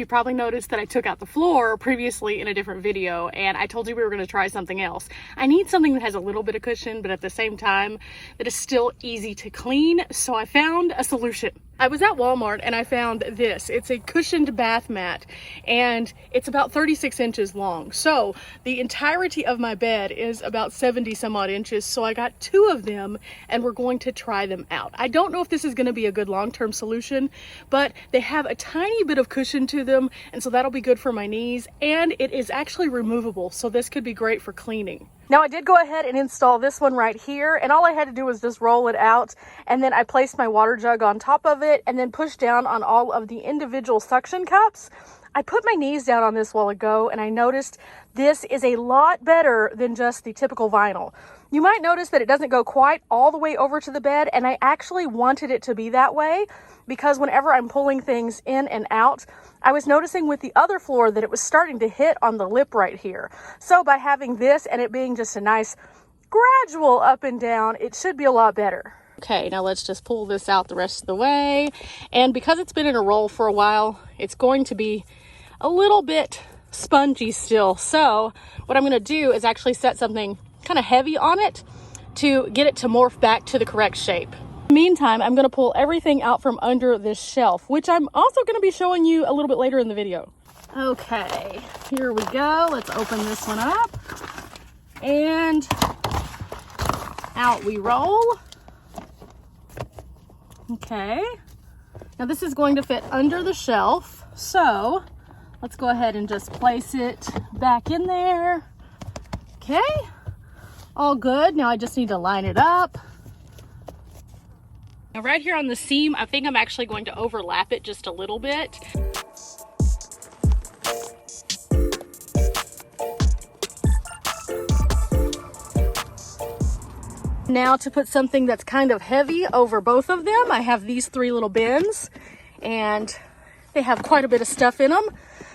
You probably noticed that I took out the floor previously in a different video, and I told you we were going to try something else. I need something that has a little bit of cushion, but at the same time that is still easy to clean, so I found a solution. I was at Walmart and I found this. It's a cushioned bath mat, and it's about 36 inches long. So the entirety of my bed is about 70 some odd inches. So I got 2 of them and we're going to try them out. I don't know if this is going to be a good long-term solution, but they have a tiny bit of cushion to them, and so that'll be good for my knees, and it is actually removable. So this could be great for cleaning. Now I did go ahead and install this one right here, and all I had to do was just roll it out, and then I placed my water jug on top of it and then pushed down on all of the individual suction cups. I put my knees down on this a while ago, and I noticed this is a lot better than just the typical vinyl. You might notice that it doesn't go quite all the way over to the bed, and I actually wanted it to be that way because whenever I'm pulling things in and out, I was noticing with the other floor that it was starting to hit on the lip right here. So by having this and it being just a nice gradual up and down, it should be a lot better. Okay, now let's just pull this out the rest of the way. And because it's been in a roll for a while, it's going to be a little bit spongy still. So what I'm going to do is actually set something kind of heavy on it to get it to morph back to the correct shape. Meantime, I'm going to pull everything out from under this shelf, which I'm also going to be showing you a little bit later in the video. Okay, here we go. Let's open this one up. And out we roll. Okay. Now this is going to fit under the shelf. So let's go ahead and just place it back in there. Okay. All good. Now I just need to line it up. Now right here on the seam, I think I'm actually going to overlap it just a little bit. Now to put something that's kind of heavy over both of them, I have these 3 little bins, and they have quite a bit of stuff in them.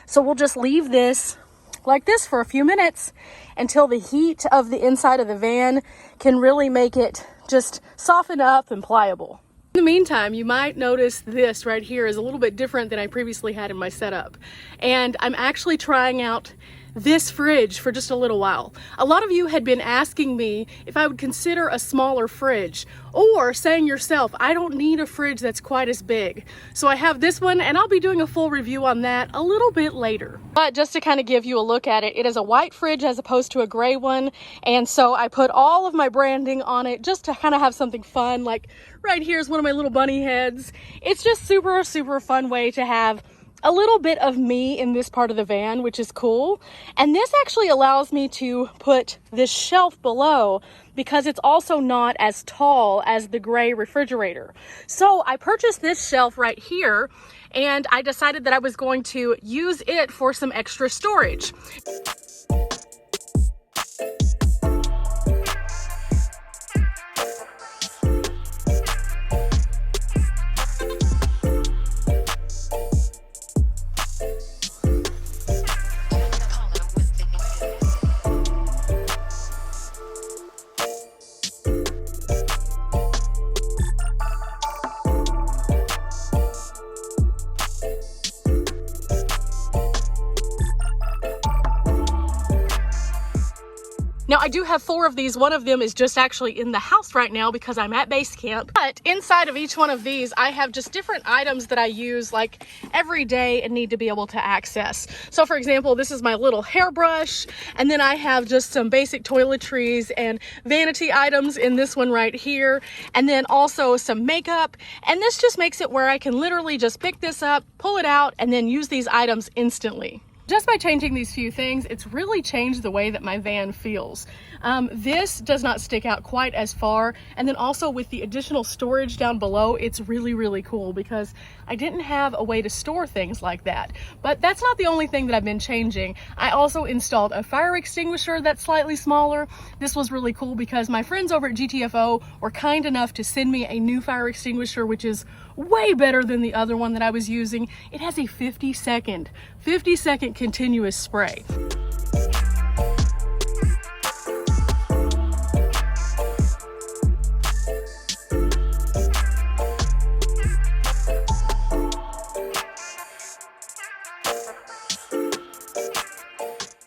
So we'll just leave this like this for a few minutes until the heat of the inside of the van can really make it just soften up and pliable. In the meantime, you might notice this right here is a little bit different than I previously had in my setup. And I'm actually trying out this fridge for just a little while. A lot of you had been asking me if I would consider a smaller fridge, or saying yourself, I don't need a fridge that's quite as big. So I have this one, and I'll be doing a full review on that a little bit later. But just to kind of give you a look at it, it is a white fridge as opposed to a gray one. And so I put all of my branding on it just to kind of have something fun. Like right here is one of my little bunny heads. It's just super fun way to have a little bit of me in this part of the van, which is cool. And this actually allows me to put this shelf below because it's also not as tall as the gray refrigerator. So I purchased this shelf right here, and I decided that I was going to use it for some extra storage. Now I do have 4 of these. One of them is just actually in the house right now because I'm at base camp. But inside of each one of these, I have just different items that I use like every day and need to be able to access. So for example, this is my little hairbrush, and then I have just some basic toiletries and vanity items in this one right here, and then also some makeup. And this just makes it where I can literally just pick this up, pull it out, and then use these items instantly. Just by changing these few things, it's really changed the way that my van feels. This does not stick out quite as far. And then also with the additional storage down below, it's really cool because I didn't have a way to store things like that. But that's not the only thing that I've been changing. I also installed a fire extinguisher that's slightly smaller. This was really cool because my friends over at GTFO were kind enough to send me a new fire extinguisher, which is way better than the other one that I was using. It has a 50-second continuous spray.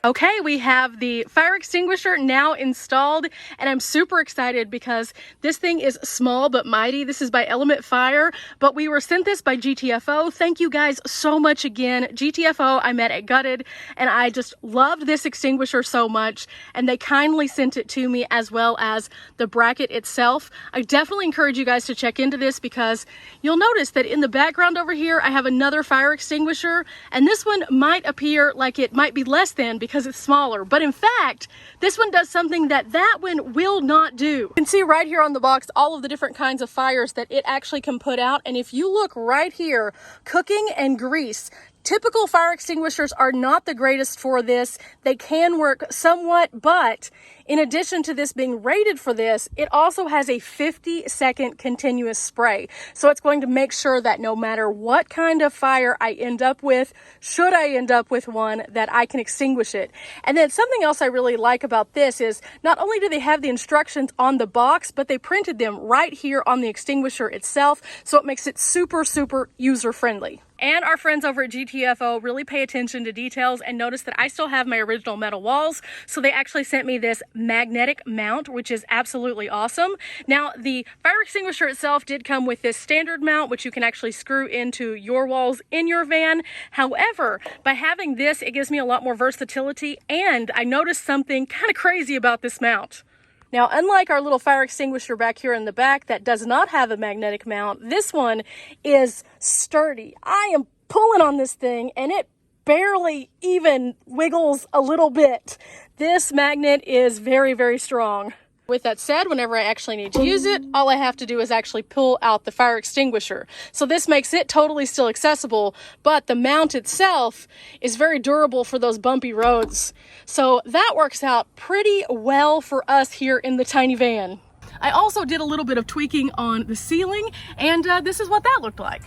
Okay, we have the fire extinguisher now installed, and I'm super excited because this thing is small but mighty. This is by Element Fire, but we were sent this by GTFO. Thank you guys so much again. GTFO I met at Gutted, and I just loved this extinguisher so much, and they kindly sent it to me as well as the bracket itself. I definitely encourage you guys to check into this because you'll notice that in the background over here I have another fire extinguisher, and this one might appear like it might be less than because it's smaller, but in fact this one does something that one will not do. You can see right here on the box all of the different kinds of fires that it actually can put out, and if you look right here, cooking and grease. Typical fire extinguishers are not the greatest for this. They can work somewhat, but in addition to this being rated for this, it also has a 50-second continuous spray. So it's going to make sure that no matter what kind of fire I end up with, should I end up with one, that I can extinguish it. And then something else I really like about this is not only do they have the instructions on the box, but they printed them right here on the extinguisher itself. So it makes it super, super user-friendly. And our friends over at GTFO really pay attention to details and notice that I still have my original metal walls. So they actually sent me this magnetic mount, which is absolutely awesome. Now, the fire extinguisher itself did come with this standard mount, which you can actually screw into your walls in your van. However, by having this, it gives me a lot more versatility. And I noticed something kind of crazy about this mount. Now, unlike our little fire extinguisher back here in the back that does not have a magnetic mount, this one is sturdy. I am pulling on this thing and it barely even wiggles a little bit. This magnet is very, very strong. With that said, whenever I actually need to use it, all I have to do is actually pull out the fire extinguisher. So this makes it totally still accessible, but the mount itself is very durable for those bumpy roads. So that works out pretty well for us here in the tiny van. I also did a little bit of tweaking on the ceiling, and this is what that looked like.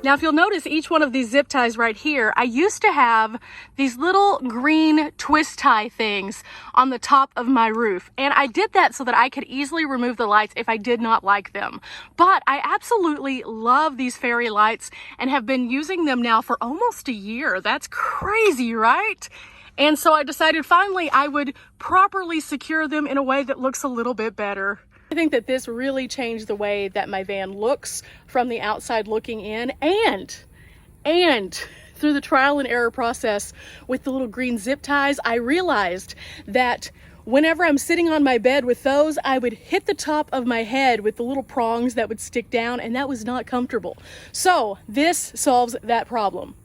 Now, if you'll notice each one of these zip ties right here, I used to have these little green twist tie things on the top of my roof. And I did that so that I could easily remove the lights if I did not like them. But I absolutely love these fairy lights and have been using them now for almost a year. That's crazy, right? And so I decided finally I would properly secure them in a way that looks a little bit better. I think that this really changed the way that my van looks from the outside looking in, and through the trial and error process with the little green zip ties, I realized that whenever I'm sitting on my bed with those, I would hit the top of my head with the little prongs that would stick down, and that was not comfortable. So this solves that problem.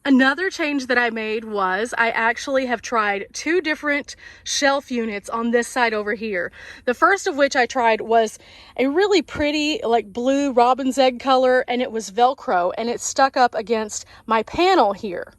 Another change that I made was I actually have tried 2 different shelf units on this side over here. The first of which I tried was a really pretty like blue robin's egg color, and it was Velcro, and it stuck up against my panel here.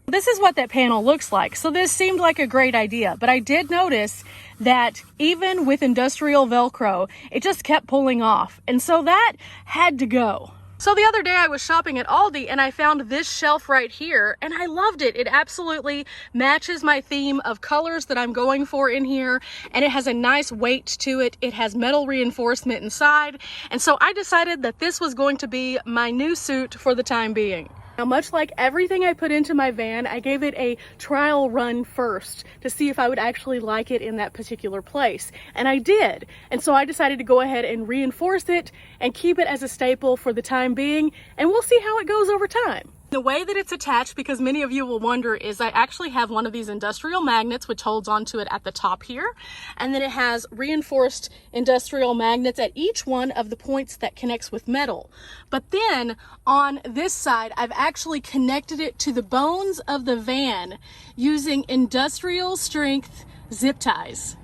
This is what that panel looks like. So this seemed like a great idea, but I did notice that even with industrial Velcro, it just kept pulling off. And so that had to go. So the other day I was shopping at Aldi and I found this shelf right here, and I loved it. It absolutely matches my theme of colors that I'm going for in here, and it has a nice weight to it. It has metal reinforcement inside, and so I decided that this was going to be my new suit for the time being. Now, much like everything I put into my van, I gave it a trial run first to see if I would actually like it in that particular place. And I did. And so I decided to go ahead and reinforce it and keep it as a staple for the time being. And we'll see how it goes over time. The way that it's attached, because many of you will wonder, is I actually have one of these industrial magnets which holds onto it at the top here, and then it has reinforced industrial magnets at each one of the points that connects with metal. But then on this side, I've actually connected it to the bones of the van using industrial strength zip ties.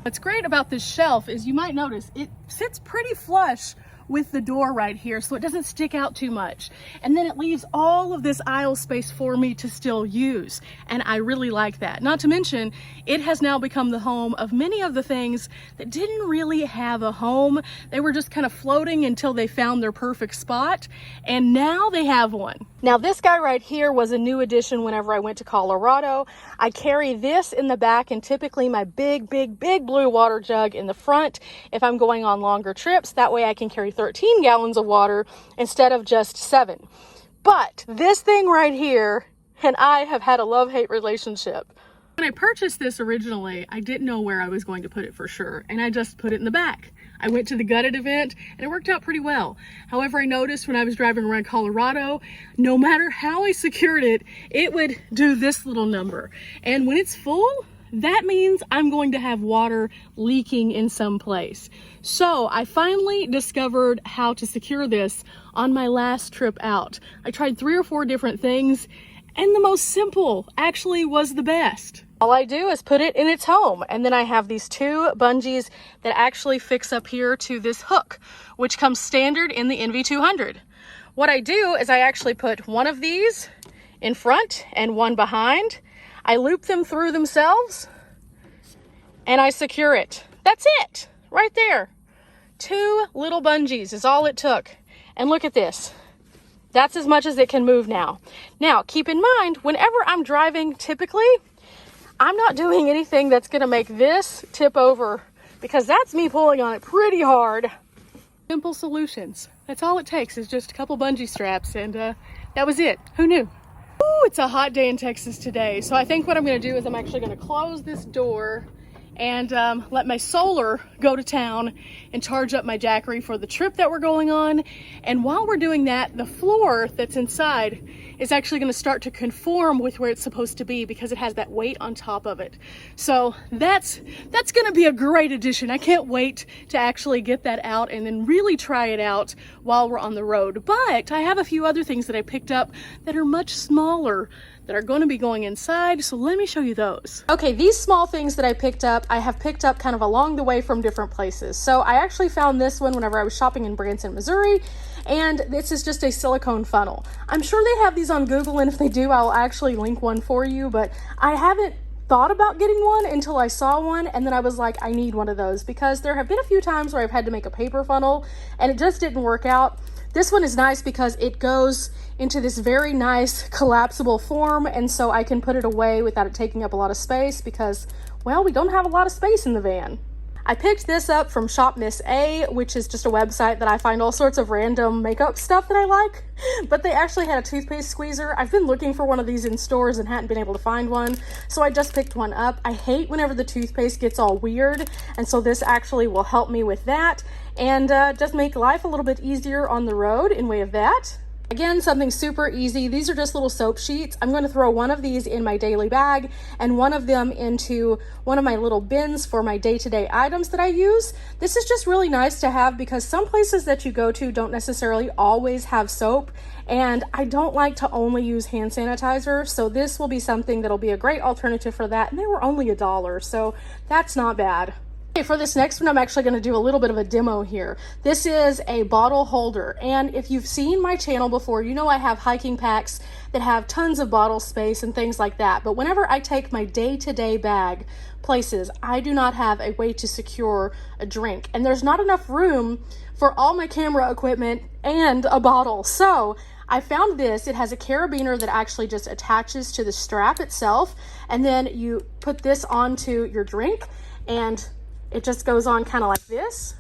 What's great about this shelf is you might notice it sits pretty flush with the door right here so it doesn't stick out too much. And then it leaves all of this aisle space for me to still use. And I really like that. Not to mention, it has now become the home of many of the things that didn't really have a home. They were just kind of floating until they found their perfect spot. And now they have one. Now this guy right here was a new addition whenever I went to Colorado. I carry this in the back and typically my big blue water jug in the front if I'm going on longer trips. That way I can carry 13 gallons of water instead of just 7. But this thing right here and I have had a love-hate relationship. When I purchased this originally, I didn't know where I was going to put it for sure, and I just put it in the back. I went to the gutted event and it worked out pretty well. However, I noticed when I was driving around Colorado, no matter how I secured it, it would do this little number. And when it's full, that means I'm going to have water leaking in some place. So I finally discovered how to secure this on my last trip out. I tried 3 or 4 different things, and the most simple actually was the best. All I do is put it in its home, and then I have these 2 bungees that actually fix up here to this hook, which comes standard in the NV200. What I do is I actually put one of these in front and one behind. I loop them through themselves and I secure it. That's it, right there. 2 little bungees is all it took. And look at this. That's as much as it can move now. Now, keep in mind, whenever I'm driving, typically, I'm not doing anything that's gonna make this tip over because that's me pulling on it pretty hard. Simple solutions. That's all it takes is just a couple bungee straps and that was it. Who knew? Ooh, it's a hot day in Texas today. So I think what I'm gonna do is I'm actually gonna close this door and let my solar go to town and charge up my Jackery for the trip that we're going on. And while we're doing that, the floor that's inside is actually gonna start to conform with where it's supposed to be because it has that weight on top of it. So that's gonna be a great addition. I can't wait to actually get that out and then really try it out while we're on the road. But I have a few other things that I picked up that are much smaller that are going to be going inside, so let me show you those. Okay, these small things that I picked up, I have picked up kind of along the way from different places. So I actually found this one whenever I was shopping in Branson, Missouri, and this is just a silicone funnel. I'm sure they have these on Google, and if they do, I'll actually link one for you, but I haven't thought about getting one until I saw one, and then I was like, I need one of those because there have been a few times where I've had to make a paper funnel and it just didn't work out. This one is nice because it goes into this very nice collapsible form, and so I can put it away without it taking up a lot of space because, well, we don't have a lot of space in the van. I picked this up from Shop Miss A, which is just a website that I find all sorts of random makeup stuff that I like, but they actually had a toothpaste squeezer. I've been looking for one of these in stores and hadn't been able to find one, so I just picked one up. I hate whenever the toothpaste gets all weird, and so this actually will help me with that and just make life a little bit easier on the road in way of that. Again, something super easy. These are just little soap sheets. I'm going to throw one of these in my daily bag and one of them into one of my little bins for my day-to-day items that I use. This is just really nice to have because some places that you go to don't necessarily always have soap, and I don't like to only use hand sanitizer, so this will be something that'll be a great alternative for that, and they were only $1, so that's not bad. Okay, for this next one, I'm actually going to do a little bit of a demo here. This is a bottle holder, and if you've seen my channel before, you know I have hiking packs that have tons of bottle space and things like that, but whenever I take my day-to-day bag places, I do not have a way to secure a drink, and there's not enough room for all my camera equipment and a bottle. So I found this. It has a carabiner that actually just attaches to the strap itself, and then you put this onto your drink, and it just goes on kind of like this,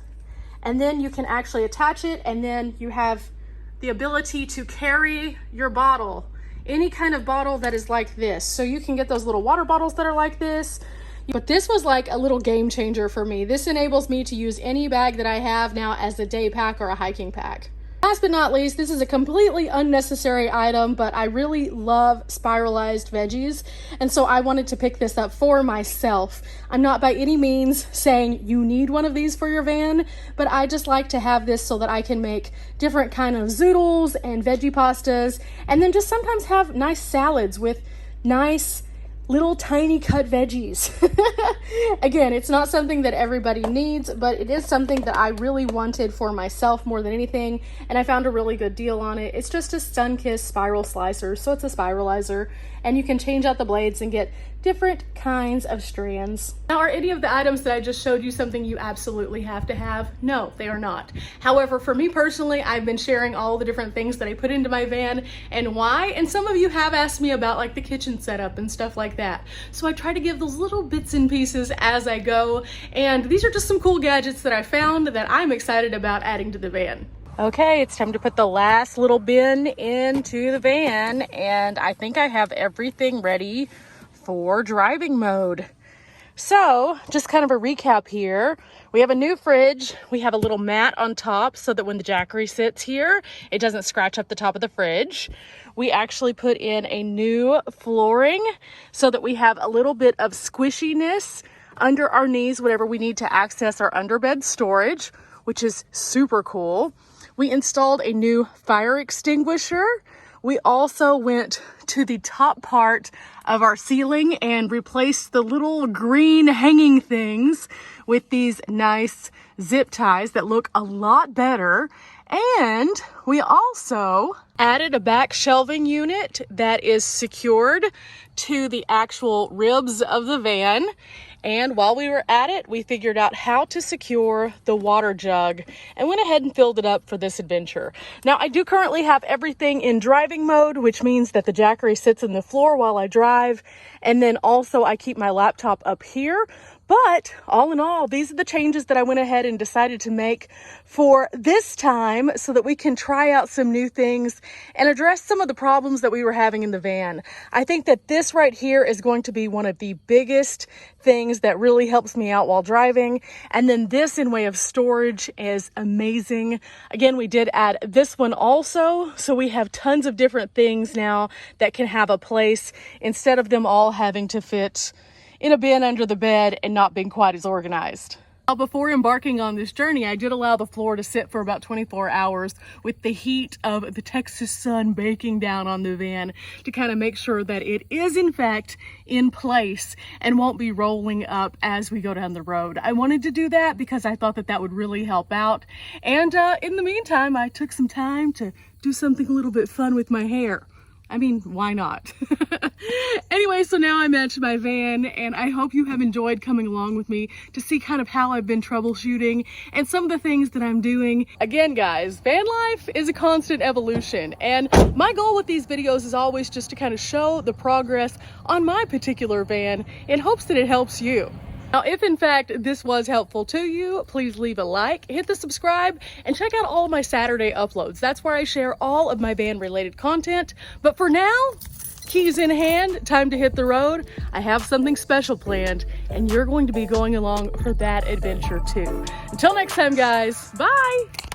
and then you can actually attach it, and then you have the ability to carry your bottle, any kind of bottle that is like this. So you can get those little water bottles that are like this, but this was like a little game changer for me. This enables me to use any bag that I have now as a day pack or a hiking pack. Last but not least, this is a completely unnecessary item, but I really love spiralized veggies, and so I wanted to pick this up for myself. I'm not by any means saying you need one of these for your van, but I just like to have this so that I can make different kind of zoodles and veggie pastas, and then just sometimes have nice salads with nice little tiny cut veggies. Again, it's not something that everybody needs, but it is something that I really wanted for myself more than anything, and I found a really good deal on it. It's just a sun-kissed spiral slicer, so it's a spiralizer, and you can change out the blades and get different kinds of strands. Now, are any of the items that I just showed you something you absolutely have to have? No, they are not. However, for me personally, I've been sharing all the different things that I put into my van and why, and some of you have asked me about like the kitchen setup and stuff like that. So I try to give those little bits and pieces as I go, and these are just some cool gadgets that I found that I'm excited about adding to the van. Okay, it's time to put the last little bin into the van, and I think I have everything ready for driving mode. So just kind of a recap here. We have a new fridge. We have a little mat on top so that when the Jackery sits here, it doesn't scratch up the top of the fridge. We actually put in a new flooring so that we have a little bit of squishiness under our knees whenever we need to access our underbed storage, which is super cool. We installed a new fire extinguisher. We also went to the top part of our ceiling and replaced the little green hanging things with these nice zip ties that look a lot better. And we also added a back shelving unit that is secured to the actual ribs of the van. And while we were at it, we figured out how to secure the water jug and went ahead and filled it up for this adventure. Now, I do currently have everything in driving mode, which means that the Jackery sits in the floor while I drive. And then also I keep my laptop up here. But all in all, these are the changes that I went ahead and decided to make for this time so that we can try out some new things and address some of the problems that we were having in the van. I think that this right here is going to be one of the biggest things that really helps me out while driving. And then this in way of storage is amazing. Again, we did add this one also. So we have tons of different things now that can have a place instead of them all having to fit in a bin under the bed and not being quite as organized. Now, before embarking on this journey, I did allow the floor to sit for about 24 hours with the heat of the Texas sun baking down on the van to kind of make sure that it is in fact in place and won't be rolling up as we go down the road. I wanted to do that because I thought that that would really help out. And in the meantime, I took some time to do something a little bit fun with my hair. I mean, why not? Anyway, so now I'm at my van, and I hope you have enjoyed coming along with me to see kind of how I've been troubleshooting and some of the things that I'm doing. Again, guys, van life is a constant evolution, and my goal with these videos is always just to kind of show the progress on my particular van in hopes that it helps you. Now, if in fact this was helpful to you, please leave a like, hit the subscribe, and check out all my Saturday uploads. That's where I share all of my van related content. But for now, keys in hand, time to hit the road. I have something special planned, and you're going to be going along for that adventure too. Until next time, guys, bye!